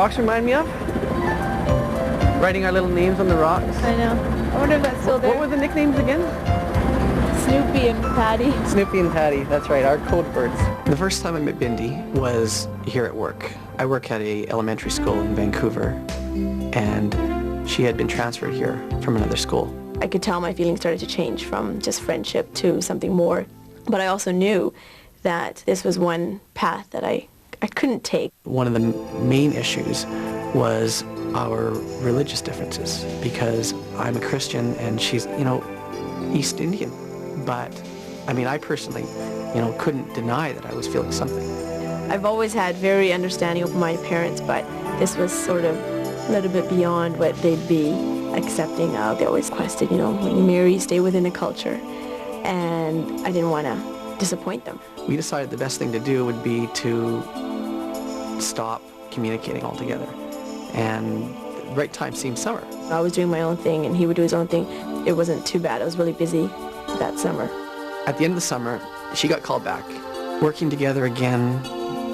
rocks remind me of? Writing our little names on the rocks. I know. I wonder if that's still there. What were the nicknames again? Snoopy and Patty. Snoopy and Patty, that's right, our code birds. The first time I met Bindi was here at work. I work at a elementary school in Vancouver, and she had been transferred here from another school. I could tell my feelings started to change from just friendship to something more. But I also knew that this was one path that I couldn't take. One of the main issues was our religious differences, because I'm a Christian and she's, East Indian. But, I personally, couldn't deny that I was feeling something. I've always had very understanding, open-minded parents, but this was sort of a little bit beyond what they'd be accepting of. They always questioned, when you marry, you stay within the culture. And I didn't want to disappoint them. We decided the best thing to do would be to stop communicating altogether. And the right time seemed summer. I was doing my own thing and he would do his own thing. It wasn't too bad. I was really busy that summer. At the end of the summer, she got called back. Working together again,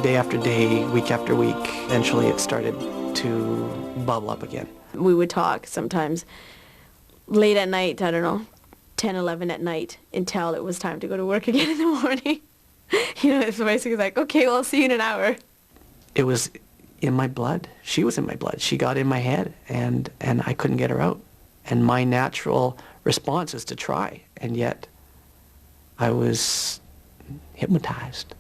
day after day, week after week. Eventually it started to bubble up again. We would talk sometimes late at night, 10, 11 at night, until it was time to go to work again in the morning. It's basically like, okay, well, I'll see you in an hour. It was in my blood. She was in my blood. She got in my head, and I couldn't get her out. And my natural response is to try, and yet I was hypnotized.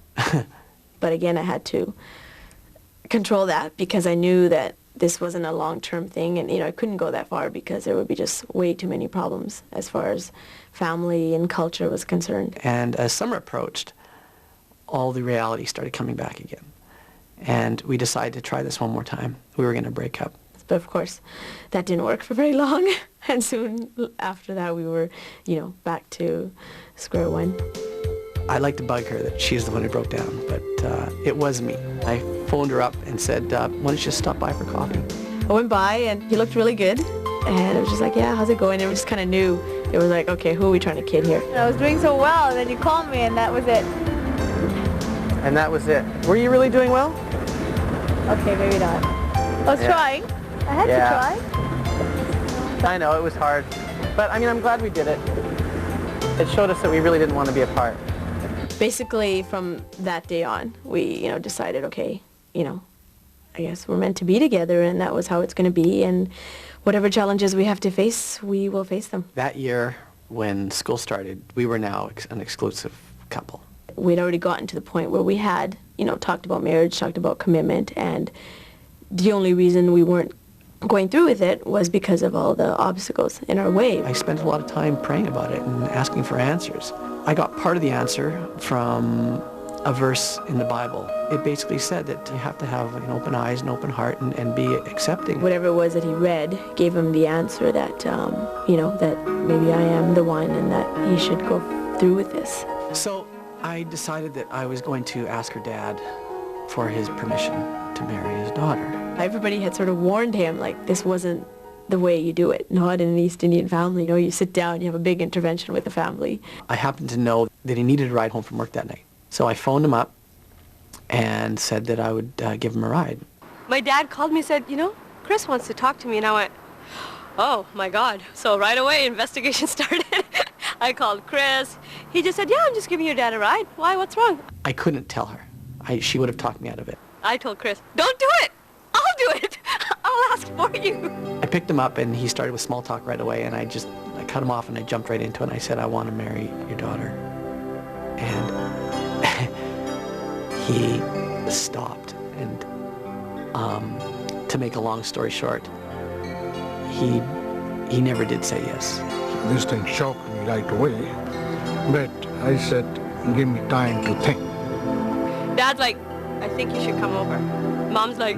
But again, I had to control that because I knew that this wasn't a long-term thing, and I couldn't go that far because there would be just way too many problems as far as family and culture was concerned. And as summer approached, all the reality started coming back again. And we decided to try this one more time. We were going to break up. But of course, that didn't work for very long. And soon after that, we were, back to square one. I'd like to bug her that she's the one who broke down, but it was me. I phoned her up and said, why don't you just stop by for coffee? I went by and he looked really good. And it was just like, yeah, how's it going? And we just kind of knew. It was like, okay, who are we trying to kid here? And I was doing so well, and then you called me, and that was it. And that was it. Were you really doing well? Okay, maybe not. I was trying. I had to try. I know, it was hard. But, I'm glad we did it. It showed us that we really didn't want to be apart. Basically, from that day on, we, decided, okay, I guess we're meant to be together, and that was how it's going to be, and whatever challenges we have to face, we will face them. That year, when school started, we were now an exclusive couple. We'd already gotten to the point where we had, talked about marriage, talked about commitment, and the only reason we weren't going through with it was because of all the obstacles in our way. I spent a lot of time praying about it and asking for answers. I got part of the answer from a verse in the Bible. It basically said that you have to have open eyes and open heart and be accepting. Whatever it was that he read gave him the answer that, that maybe I am the one and that he should go through with this. So I decided that I was going to ask her dad for his permission to marry his daughter. Everybody had sort of warned him, like, this wasn't the way you do it. Not in an East Indian family. You sit down, you have a big intervention with the family. I happened to know that he needed a ride home from work that night. So I phoned him up and said that I would give him a ride. My dad called me and said, Chris wants to talk to me. And I went, oh, my God. So right away, investigation started. I called Chris. He just said, yeah, I'm just giving your dad a ride. Why? What's wrong? I couldn't tell her. She would have talked me out of it. I told Chris, don't do it. I'll do it. I'll ask for you. I picked him up and he started with small talk right away, and I cut him off and I jumped right into it and I said, I want to marry your daughter. And he stopped, and to make a long story short, he never did say yes. This thing shocked me right away, but I said, give me time to think. Dad's like, I think you should come over. Mom's like,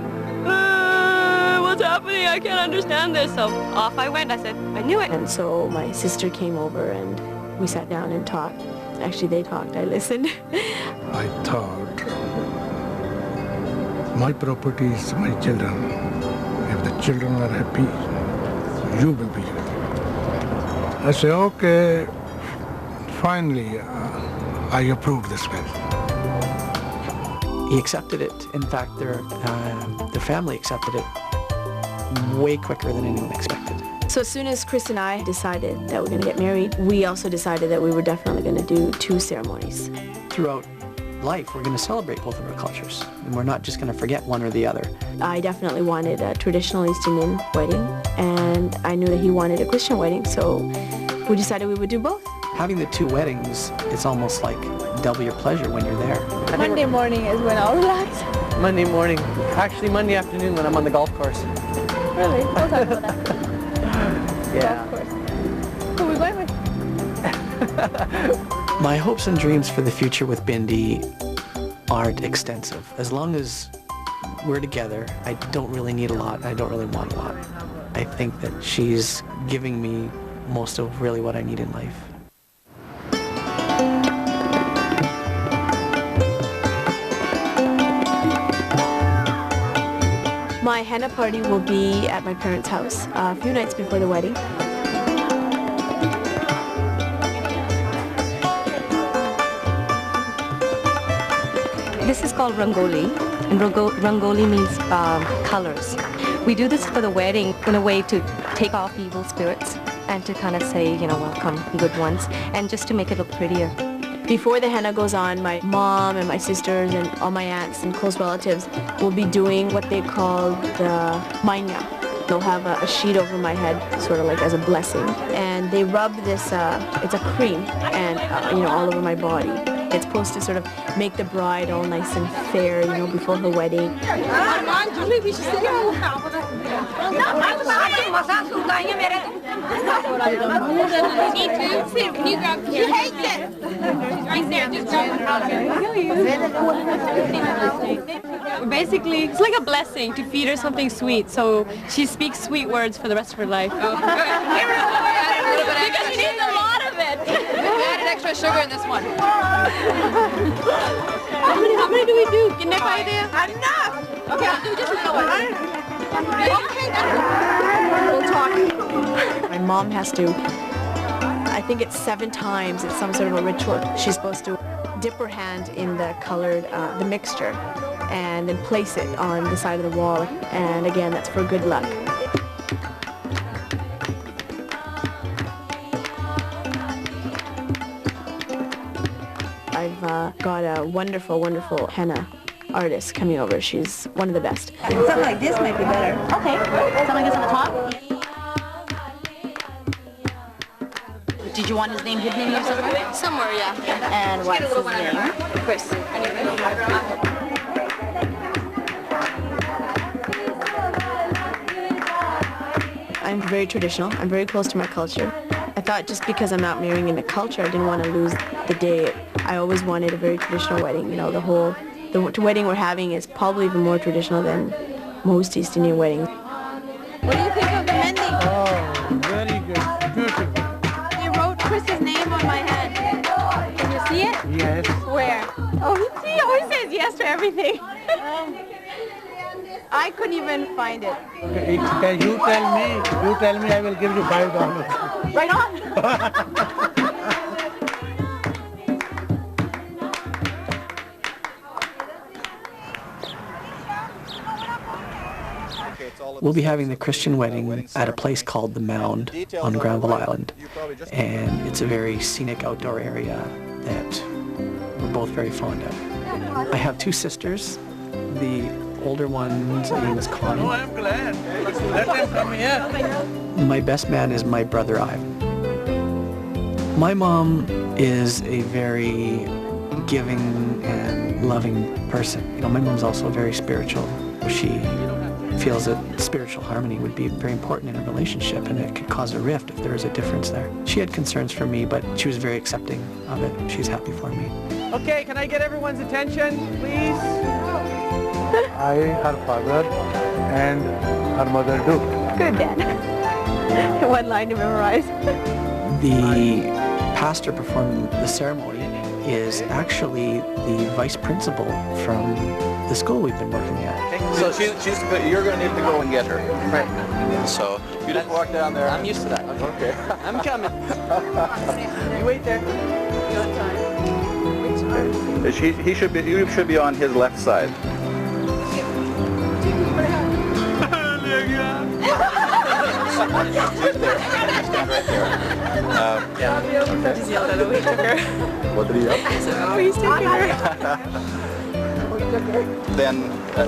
what's happening? I can't understand this. So off I went. I said, I knew it. And so my sister came over and we sat down and talked. Actually, they talked. I listened. I thought, my property is my children. If the children are happy, you will be happy. I said, okay, finally, I approve this will. he accepted it. In fact, their family accepted it way quicker than anyone expected. So as soon as Chris and I decided that we're going to get married, we also decided that we were definitely going to do 2 ceremonies. Throughout life, we're going to celebrate both of our cultures, and we're not just going to forget one or the other. I definitely wanted a traditional East Indian wedding, and I knew that he wanted a Christian wedding, so we decided we would do both. Having the 2 weddings, it's almost like double your pleasure when you're there. Monday morning is when I'll relax. Monday morning, actually Monday afternoon when I'm on the golf course. Really? We'll talk about that. Yeah. Of course. Who are we going with? My hopes and dreams for the future with Bindi aren't extensive. As long as we're together, I don't really need a lot. I don't really want a lot. I think that she's giving me most of really what I need in life. My henna party will be at my parents' house a few nights before the wedding. This is called Rangoli, and Rangoli means colors. We do this for the wedding in a way to take off evil spirits and to kind of say, you know, welcome good ones, and just to make it look prettier. Before the henna goes on, my mom and my sisters and all my aunts and close relatives will be doing what they call the manya. They'll have a sheet over my head, sort of like as a blessing, and they rub this, it's a cream, and you know, all over my body. It's supposed to sort of make the bride all nice and fair, you know, before her wedding. Basically, it's like a blessing to feed her something sweet, so she speaks sweet words for the rest of her life. Because she needs a lot of it. We added extra sugar in this one. How many do we do? Can I idea? Enough! Okay, I'll do just a little one. We'll talk. My mom has to, I think it's 7 times, it's some sort of a ritual. She's supposed to dip her hand in the colored, the mixture, and then place it on the side of the wall. And again, that's for good luck. I've got a wonderful, wonderful henna artist coming over. She's one of the best. Something like this might be better. Okay. Something like this on the top? Did you want his name hidden in here somewhere? Somewhere, yeah. And what's his name? Chris. I'm very traditional. I'm very close to my culture. I thought just because I'm not marrying in a culture, I didn't want to lose the day. I always wanted a very traditional wedding. You know, the wedding we're having is probably even more traditional than most East Indian weddings. What do you think of the mending? Oh, very good. Beautiful. You wrote Chris's name on my head. Can you see it? Yes. Where? Oh, he always says yes to everything. I couldn't even find it. Okay, you tell me, I will give you $5. Right on. We'll be having the Christian wedding at a place called The Mound on Granville Island, and it's a very scenic outdoor area that we're both very fond of. I have 2 sisters. The older one's name is Connie. Oh, I'm glad. Let them come here. My best man is my brother Ivan. My mom is a very giving and loving person. You know, my mom's also very spiritual. She feels that spiritual harmony would be very important in a relationship, and it could cause a rift if there was a difference there. She had concerns for me, but she was very accepting of it. She's happy for me. Okay, can I get everyone's attention, please? I, her father, and her mother do. Good, Dad. One line to memorize. The pastor performing the ceremony is actually the vice principal from the school we've been working at. So you're going to need to go and get her. Right. So you just walk down there. I'm used to that. Okay. I'm coming. You wait there. Is he should be. You should be on his left side. Stand right there. I just yelled at him, he took her. What did he yell? I said, oh, he's taking her. Then,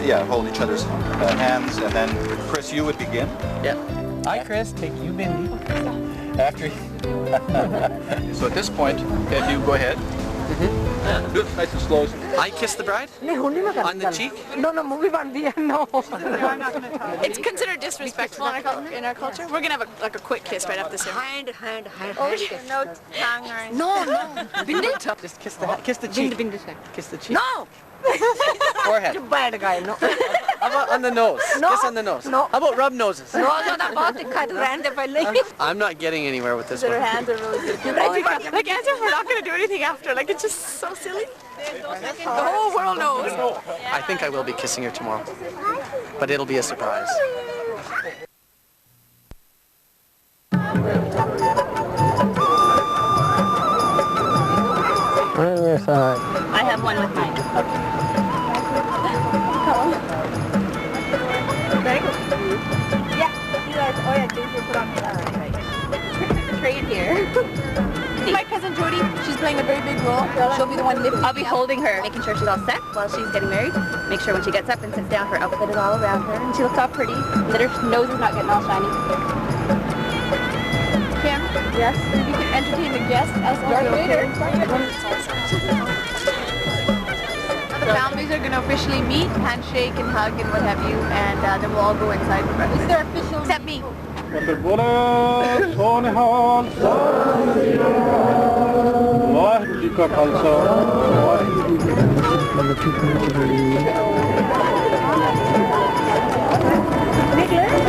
yeah, hold each other's hands, and then Chris, you would begin. Yeah. Hi, Chris. Take you, Bindi. After. So at this point, if you go ahead, do it nice and slow. I kiss the bride on the cheek. No, movie bandiya, no. It's considered disrespectful in our culture. We're going to have a quick kiss right after this. Hand. No tongue or anything. No. Bindi. Just kiss the cheek. Kiss the cheek. No. Forehead. You bad guy, no. How about on the nose? No. Kiss on the nose. No. How about rub noses? No, that बहुत दिक्कत रहने दे पहले. I'm not getting anywhere with this Her one. hands are really good. Like, as if we're not going to do anything after. Like, it's just so silly. The whole world knows. I think I will be kissing her tomorrow, but it'll be a surprise. I have one with mine. Trade here. My cousin Jody, she's playing a very big role. She'll be the one lifting. I'll be holding her, making sure she's all set while she's getting married. Make sure when she gets up and sits down, her outfit is all around her, and she looks all pretty. That her nose is not getting all shiny. Kim, yes, you can entertain the guests as Darth Vader. The families are going to officially meet, handshake and hug and what have you, and then we'll all go inside for breakfast. Is there official? Except me.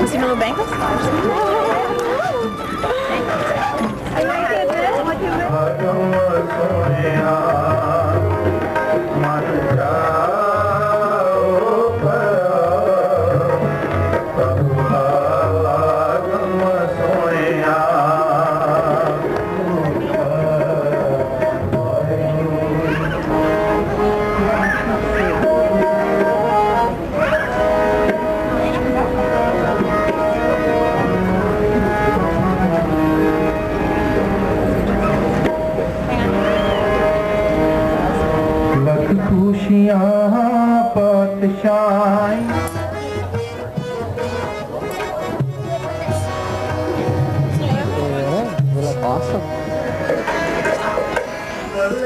See my little bangles?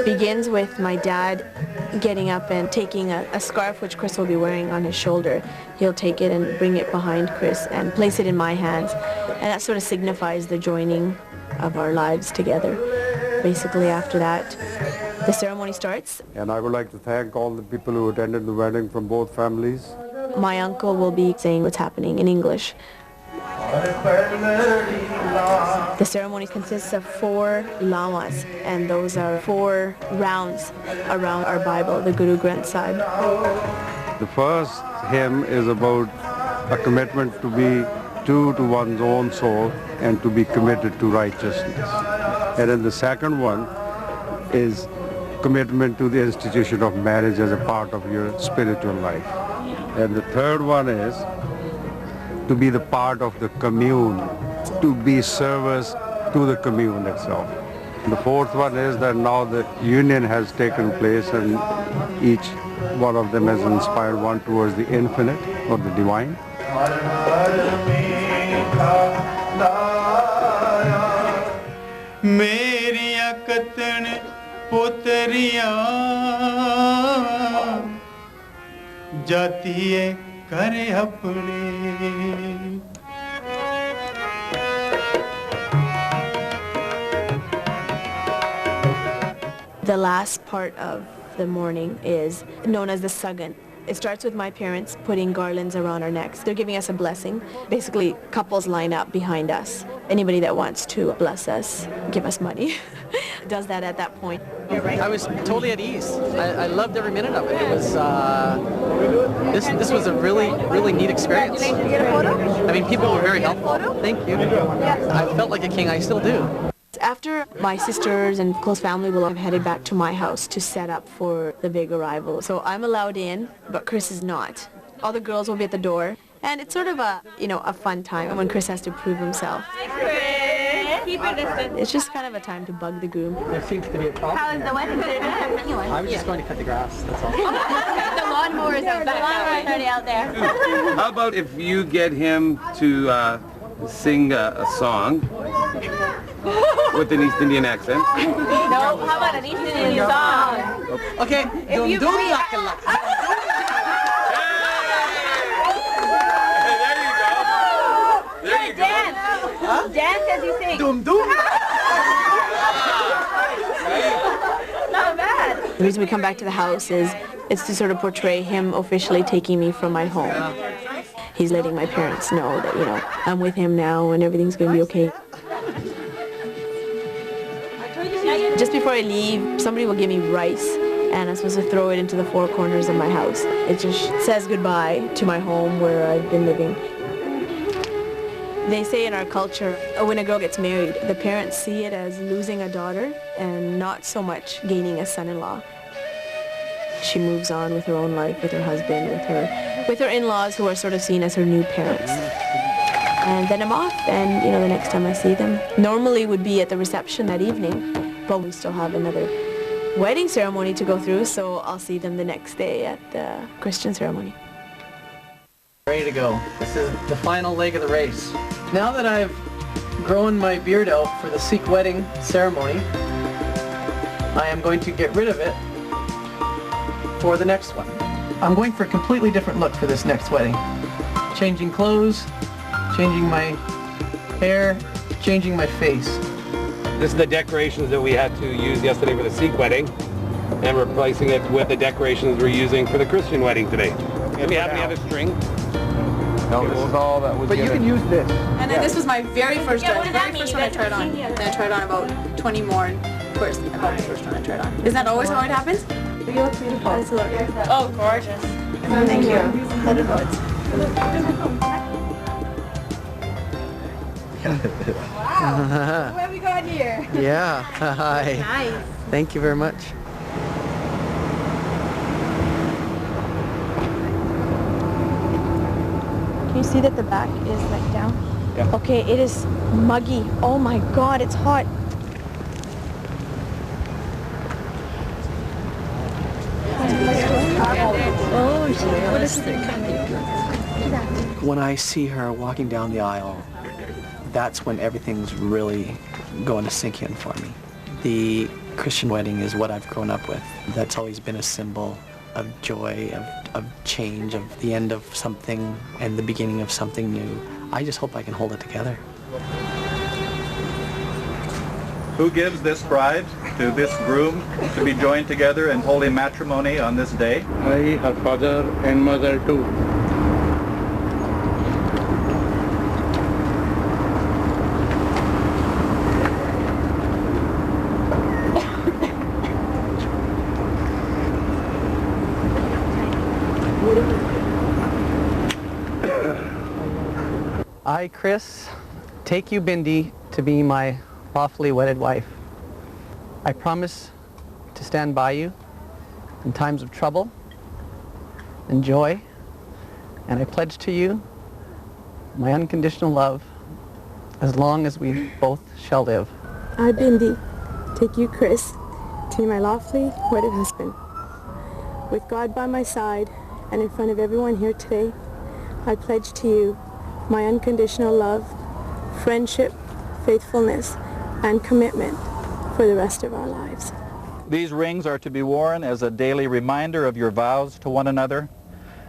Begins with my dad getting up and taking a scarf which Chris will be wearing on his shoulder. He'll take it and bring it behind Chris and place it in my hands. And that sort of signifies the joining of our lives together. Basically after that, the ceremony starts. And I would like to thank all the people who attended the wedding from both families. My uncle will be saying what's happening in English. The ceremony consists of 4 lamas, and those are 4 rounds around our Bible, the Guru Granth Sahib. The first hymn is about a commitment to be true to one's own soul and to be committed to righteousness. And then the second one is commitment to the institution of marriage as a part of your spiritual life. And the third one is to be the part of the commune, to be service to the commune itself. And the fourth one is that now the union has taken place and each one of them has inspired one towards the infinite or the divine. मेरिया कतन पोतरिया जाती है करे अपने. The last part of the morning is known as the Sagan. It starts with my parents putting garlands around our necks. They're giving us a blessing. Basically, couples line up behind us. Anybody that wants to bless us, give us money, does that at that point. I was totally at ease. I loved every minute of it. It was, this was a really neat experience. I mean, people were very helpful. Thank you. I felt like a king. I still do. After my sisters and close family will have headed back to my house to set up for the big arrival. So I'm allowed in, but Chris is not. All the girls will be at the door, and it's sort of a, you know, a fun time when Chris has to prove himself. Hi, Chris. Keep your distance. It's just kind of a time to bug the groom. There seems to be a problem. How is the wedding today? I was just going to cut the grass, that's all. The lawnmower is out back. The lawnmower is already out there. How about if you get him to sing a song with an East Indian accent? No, how about an East Indian song? Okay, If you dum agree- laka. There you go. Dance. Dance as you sing. Dum dum. Not bad. The reason we come back to the house is it's to sort of portray him officially taking me from my home. He's letting my parents know that, you know, I'm with him now and everything's going to be okay. Just before I leave, somebody will give me rice and I'm supposed to throw it into the four corners of my house. It just says goodbye to my home where I've been living. They say in our culture, when a girl gets married, the parents see it as losing a daughter and not so much gaining a son-in-law. She moves on with her own life, with her husband, with her in-laws who are sort of seen as her new parents. And then I'm off, and you know, the next time I see them, normally would be at the reception that evening, but we still have another wedding ceremony to go through, so I'll see them the next day at the Christian ceremony. Ready to go. This is the final leg of the race. Now that I've grown my beard out for the Sikh wedding ceremony, I am going to get rid of it for the next one. I'm going for a completely different look for this next wedding. Changing clothes, changing my hair, changing my face. This is the decorations that we had to use yesterday for the Sikh wedding, and replacing it with the decorations we're using for the Christian wedding today. Do we have any other string? No, this is all that was But you can use this. And then this was my very first Yeah, one. what does The that very first mean? one I tried on. And then I tried on about 20 more, and of course, about the first one I tried on. Isn't that always how it happens? You look beautiful. Oh, gorgeous. Thank you. What have we got here? Yeah, hi. Nice. Thank you very much. Can you see that the back is like down? Yeah. Okay, it is muggy. Oh my God, it's hot. When I see her walking down the aisle, that's when everything's really going to sink in for me. The Christian wedding is what I've grown up with. That's always been a symbol of joy, of change, of the end of something and the beginning of something new. I just hope I can hold it together. Who gives this bride to this groom to be joined together in holy matrimony on this day? I, her father and mother too. I, Chris, take you, Bindi, to be my lawfully wedded wife. I promise to stand by you in times of trouble and joy, and I pledge to you my unconditional love as long as we both shall live. I, Bindi, take you, Chris, to be my lawfully wedded husband. With God by my side and in front of everyone here today, I pledge to you my unconditional love, friendship, faithfulness, and commitment for the rest of our lives. These rings are to be worn as a daily reminder of your vows to one another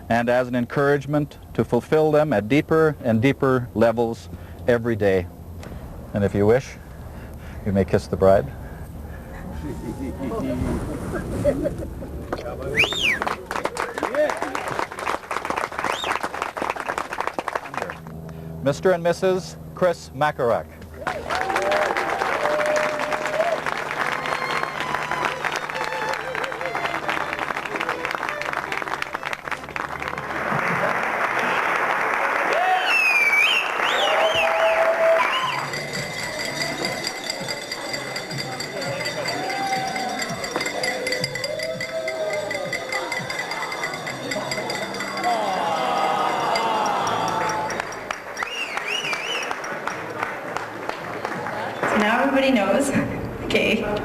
and as an encouragement to fulfill them at deeper and deeper levels every day. And if you wish, you may kiss the bride. Mr. and Mrs. Chris Makarak.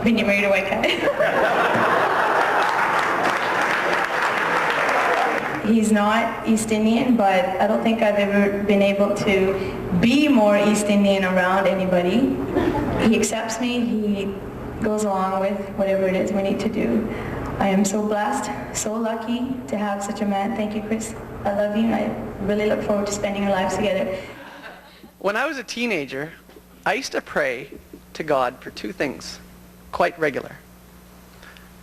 Bindi married a white guy. He's not East Indian, but I don't think I've ever been able to be more East Indian around anybody. He accepts me, he goes along with whatever it is we need to do. I am so blessed, so lucky to have such a man. Thank you, Chris. I love you, and I really look forward to spending our lives together. When I was a teenager, I used to pray to God for two things, quite regular.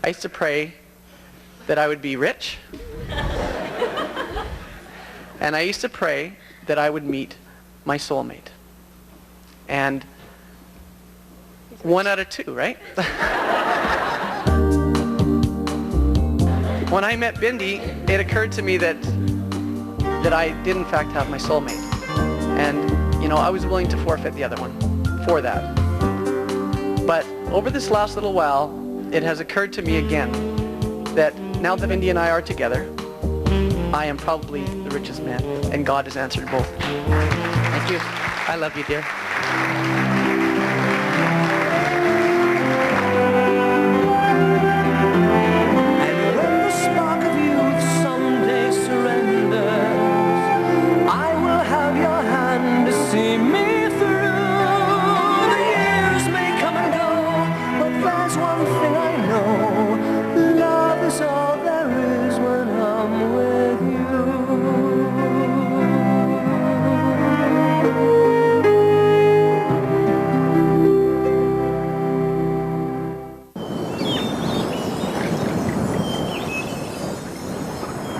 I used to pray that I would be rich, and I used to pray that I would meet my soulmate. And 1 out of 2, right? When I met Bindi, it occurred to me that I did in fact have my soulmate. And, you know, I was willing to forfeit the other one for that. But over this last little while, it has occurred to me again that now that Bindi and I are together, I am probably the richest man, and God has answered both. Thank you. I love you, dear.